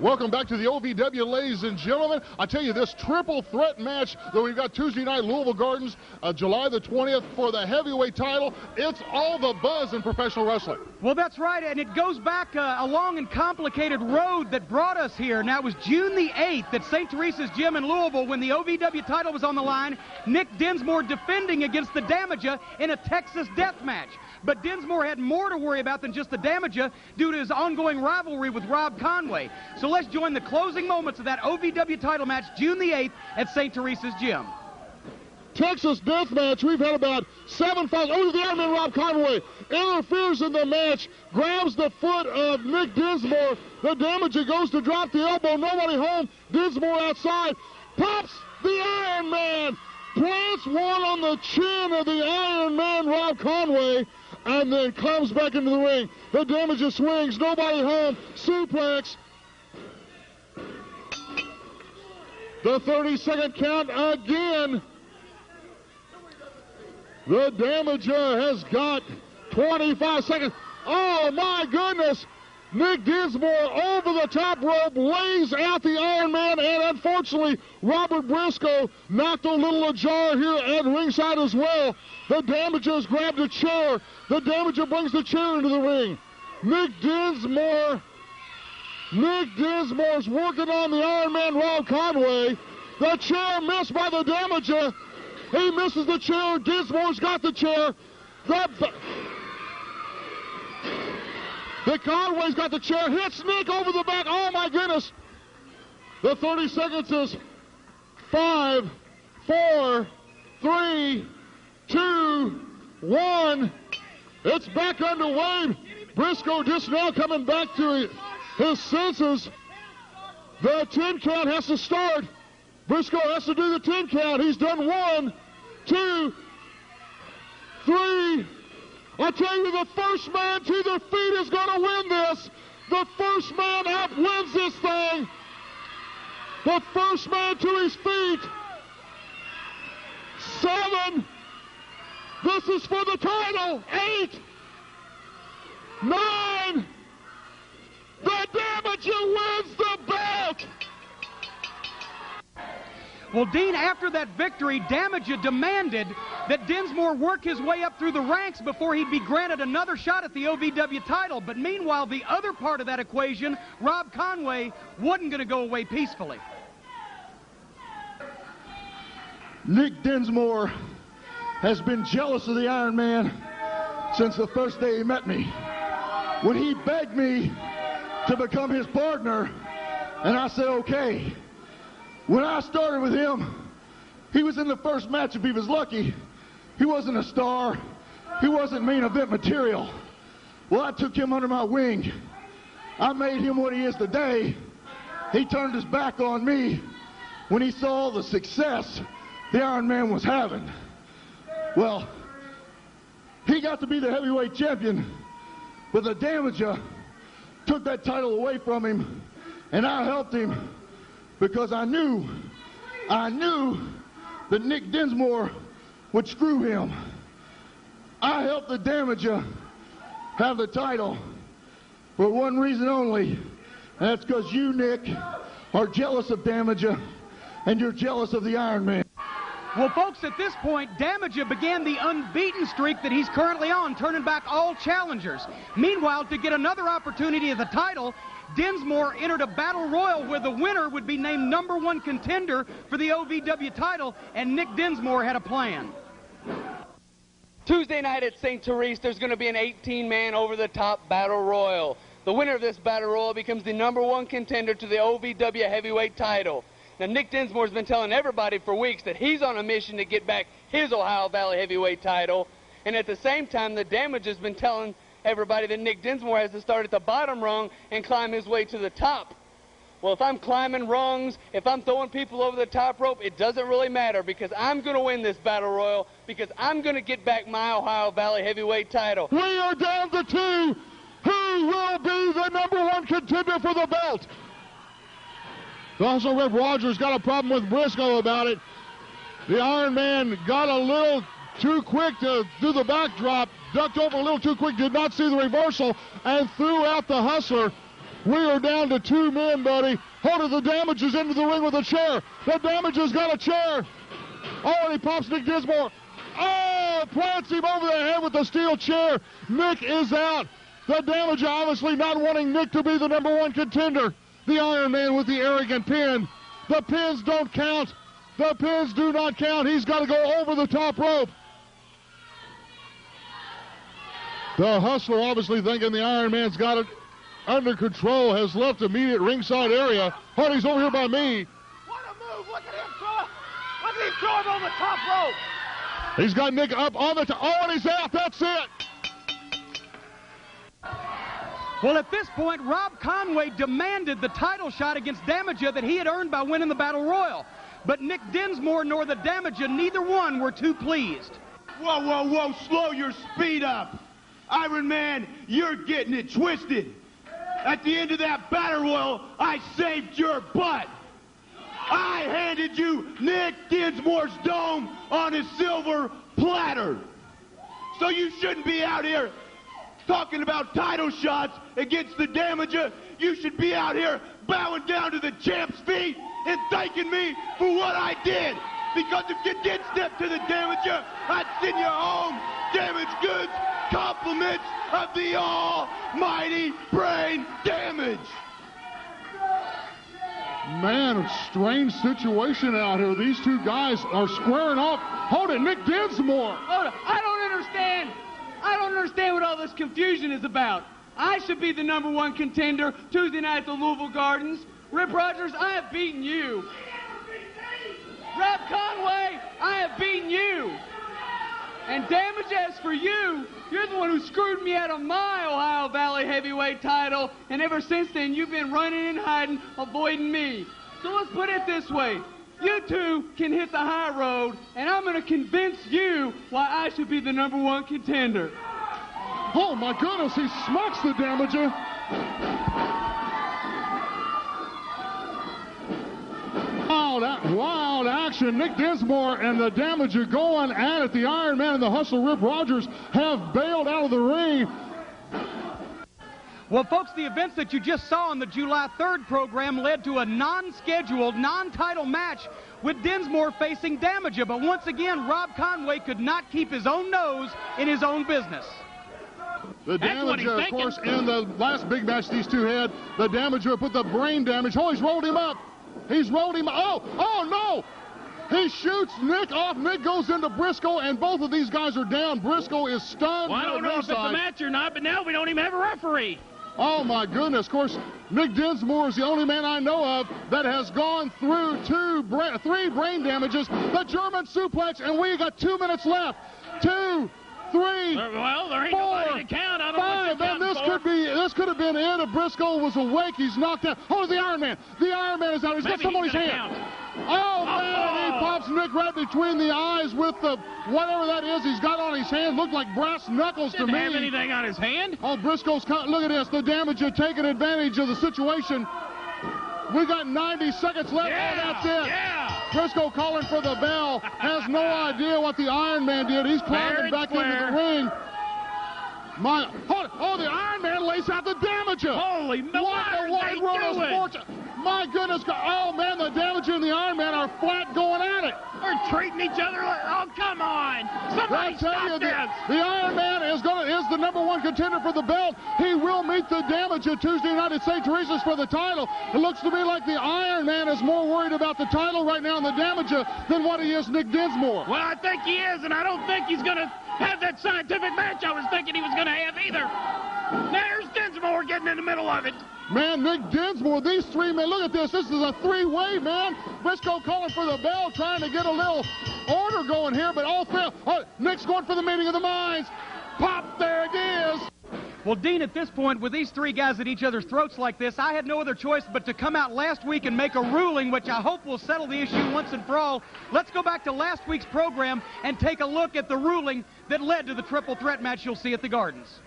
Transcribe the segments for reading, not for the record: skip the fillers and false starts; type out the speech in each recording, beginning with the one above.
Welcome back to the OVW, ladies and gentlemen. I tell you, this triple threat match that we've got Tuesday night, Louisville Gardens, July the 20th for the heavyweight title. It's all the buzz in professional wrestling. Well, that's right, and it goes back a long and complicated road that brought us here. Now, it was June the 8th at St. Teresa's Gym in Louisville when the OVW title was on the line. Nick Dinsmore defending against the Damaja in a Texas death match. But Dinsmore had more to worry about than just the Damaja due to his ongoing rivalry with Rob Conway. So let's join the closing moments of that OVW title match, June the 8th at St. Teresa's Gym. Texas death match. We've had about 7 fights. Oh, the Ironman Rob Conway interferes in the match, grabs the foot of Nick Dinsmore. The Damaja goes to drop the elbow. Nobody home. Dinsmore outside. Pops the Iron Man. Plants one on the chin of the Iron Man, Rob Conway, and then comes back into the ring. The Damaja swings. Nobody home. Suplex. The 30-second count again. The Damaja has got 25 seconds. Oh, my goodness. Nick Dinsmore over the top rope, lays out the Iron Man, and unfortunately, Robert Briscoe knocked a little ajar here at ringside as well. The Damaja has grabbed a chair. The Damaja brings the chair into the ring. Nick Dinsmore's working on the Iron Man, Rob Conway. The chair missed by the Damaja. He misses the chair. Dinsmore's got the chair. The Conway's got the chair. Hits Nick over the back. Oh, my goodness. The 30 seconds is 5, 4, 3, 2, 1. It's back underway. Briscoe just now coming back to his senses. The 10 count has to start. Briscoe has to do the 10 count. He's done 1, 2, 3. I tell you, the first man to the feet is going to win this. The first man up wins this thing. The first man to his feet. 7. This is for the title. 8. 9. The Damaja wins the belt. Well, Dean, after that victory, Damaja demanded that Dinsmore work his way up through the ranks before he'd be granted another shot at the OVW title. But meanwhile, the other part of that equation, Rob Conway, wasn't going to go away peacefully. Nick Dinsmore has been jealous of the Iron Man since the first day he met me. When he begged me to become his partner, and I said, okay. When I started with him, he was in the first match if he was lucky. He wasn't a star. He wasn't main event material. Well, I took him under my wing. I made him what he is today. He turned his back on me when he saw the success the Iron Man was having. Well, he got to be the heavyweight champion, but the Damaja took that title away from him, and I helped him because I knew that Nick Dinsmore would screw him. I helped the Damaja have the title for one reason only, and that's because you, Nick, are jealous of Damaja, and you're jealous of the Iron Man. Well, folks, at this point, Damaja began the unbeaten streak that he's currently on, turning back all challengers. Meanwhile, to get another opportunity at the title, Dinsmore entered a battle royal where the winner would be named #1 contender for the OVW title, and Nick Dinsmore had a plan. Tuesday night at St. Therese, there's going to be an 18-man over-the-top battle royal. The winner of this battle royal becomes the #1 contender to the OVW heavyweight title. Now, Nick Dinsmore's been telling everybody for weeks that he's on a mission to get back his Ohio Valley heavyweight title, and at the same time, the Damaja's been telling everybody that Nick Dinsmore has to start at the bottom rung and climb his way to the top. Well, if I'm climbing rungs, if I'm throwing people over the top rope, it doesn't really matter because I'm going to win this battle royal because I'm going to get back my Ohio Valley heavyweight title. We are down to 2. Who will be the #1 contender for the belt? Also, Rip Rogers got a problem with Briscoe about it. The Iron Man got a little too quick to do the backdrop, ducked over a little too quick, did not see the reversal, and threw out the hustler. We are down to 2 men, buddy. Hold the Damaja's into the ring with a chair. The Damaja's got a chair. Oh, and he pops Nick Dinsmore. Oh, plants him over the head with the steel chair. Nick is out. The Damaja obviously not wanting Nick to be the #1 contender. The Iron Man with the arrogant pin. The pins don't count. The pins do not count. He's got to go over the top rope. The Hustler obviously thinking the Iron Man's got it under control, has left immediate ringside area. Hardy's over here by me. What a move. Look at him throw. Look at him throw him on the top rope. He's got Nick up on the top. Oh, and he's out. That's it. Well, at this point, Rob Conway demanded the title shot against Damaja that he had earned by winning the Battle Royal. But Nick Dinsmore nor the Damaja, neither one were too pleased. Whoa, whoa, whoa, slow your speed up. Iron Man, you're getting it twisted. At the end of that Battle Royal, I saved your butt. I handed you Nick Dinsmore's dome on a silver platter. So you shouldn't be out here talking about title shots against the Damaja. You should be out here bowing down to the champ's feet and thanking me for what I did. Because if you did step to the Damaja, I'd send you home damaged goods, compliments of the almighty brain damage. Man, a strange situation out here. These two guys are squaring off. Hold it, Nick Dinsmore. Hold it. I don't understand. I don't understand what all this confusion is about. I should be the #1 contender Tuesday night at the Louisville Gardens. Rip Rogers, I have beaten you. Rob Conway, I have beaten you. And Damage, as for you, you're the one who screwed me out of my Ohio Valley heavyweight title, and ever since then you've been running and hiding, avoiding me. So let's put it this way. You two can hit the high road, and I'm going to convince you why I should be the #1 contender. Oh, my goodness, he smokes the Damaja. Wild action. Nick Dinsmore and the Damaja going at it. The Iron Man and the Hustler Rip Rogers have bailed out of the ring. Well, folks, the events that you just saw on the July 3rd program led to a non-scheduled, non-title match with Dinsmore facing Damaja. But once again, Rob Conway could not keep his own nose in his own business. The Damaja, of course, in the last big match these two had, the Damaja put the brain damage. Oh, he's rolled him up. He's rolled him. Oh, no. He shoots Nick off. Nick goes into Briscoe, and both of these guys are down. Briscoe is stunned. Well, I don't know if it's a match or not, but now we don't even have a referee. Oh, my goodness. Of course, Nick Dinsmore is the only man I know of that has gone through 3 brain damages. The German suplex, and we got 2 minutes left. 2, 3, well, there ain't 4, nobody to count. I don't 5, and this could have been it if Briscoe was awake. He's knocked out. Oh, the Iron Man. The Iron Man is out. He's got something on his hand. Oh, man, he pops Nick right between the eyes with the whatever that is he's got on his hand. Looked like brass knuckles to me. Didn't have anything on his hand. Oh, Briscoe's look at this. The Damaja taking advantage of the situation. We got 90 seconds left. Yeah, oh, that's it. Yeah. Briscoe calling for the bell. Has no idea what the Iron Man did. He's climbing back into the ring. The Iron Man lays out the Damaja. Holy moly, what a wide world of sports. My goodness. Oh, man, the Damaja and the Iron Man are flat going at it. They're treating each other like, oh, come on. Somebody stop this. The Iron Man is the #1 contender for the belt. He will meet the Damaja Tuesday night at St. Teresa's for the title. It looks to me like the Iron Man is more worried about the title right now in the Damaja than what he is Nick Dinsmore. Well, I think he is, and I don't think he's going to have that scientific match I was thinking he was going to have either. There's Dinsmore getting in the middle of it. Man, Nick Dinsmore, these 3 men, look at this. This is a 3-way, man. Briscoe calling for the bell, trying to get a little order going here, but all 3. Oh, Nick's going for the meeting of the minds. Pop, there it is. Well, Dean, at this point, with these 3 guys at each other's throats like this, I had no other choice but to come out last week and make a ruling, which I hope will settle the issue once and for all. Let's go back to last week's program and take a look at the ruling that led to the triple threat match you'll see at the Gardens.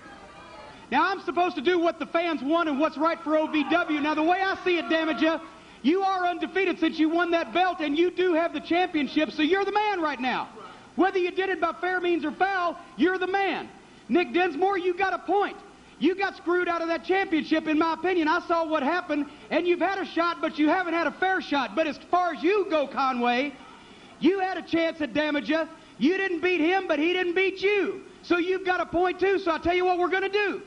Now, I'm supposed to do what the fans want and what's right for OVW. Now, the way I see it, Damaja, you are undefeated since you won that belt, and you do have the championship, so you're the man right now. Whether you did it by fair means or foul, you're the man. Nick Dinsmore, you got a point. You got screwed out of that championship, in my opinion. I saw what happened, and you've had a shot, but you haven't had a fair shot. But as far as you go, Conway, you had a chance at Damaja. You didn't beat him, but he didn't beat you. So you've got a point, too. So I'll tell you what we're going to do.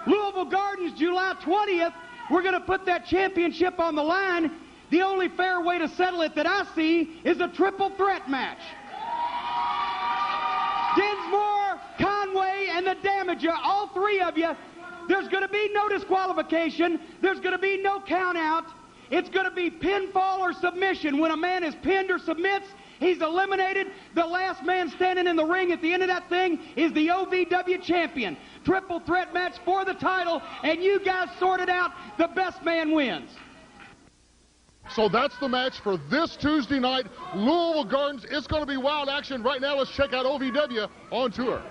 Louisville Gardens, July 20th, we're going to put that championship on the line. The only fair way to settle it that I see is a triple threat match. Dinsmore, Conway, and the Damaja, all three of you, there's going to be no disqualification. There's going to be no count out. It's going to be pinfall or submission. When a man is pinned or submits, he's eliminated. The last man standing in the ring at the end of that thing is the OVW champion. Triple threat match for the title, and you guys sorted out. The best man wins. So that's the match for this Tuesday night, Louisville Gardens. It's going to be wild action. Right now, let's check out OVW on tour.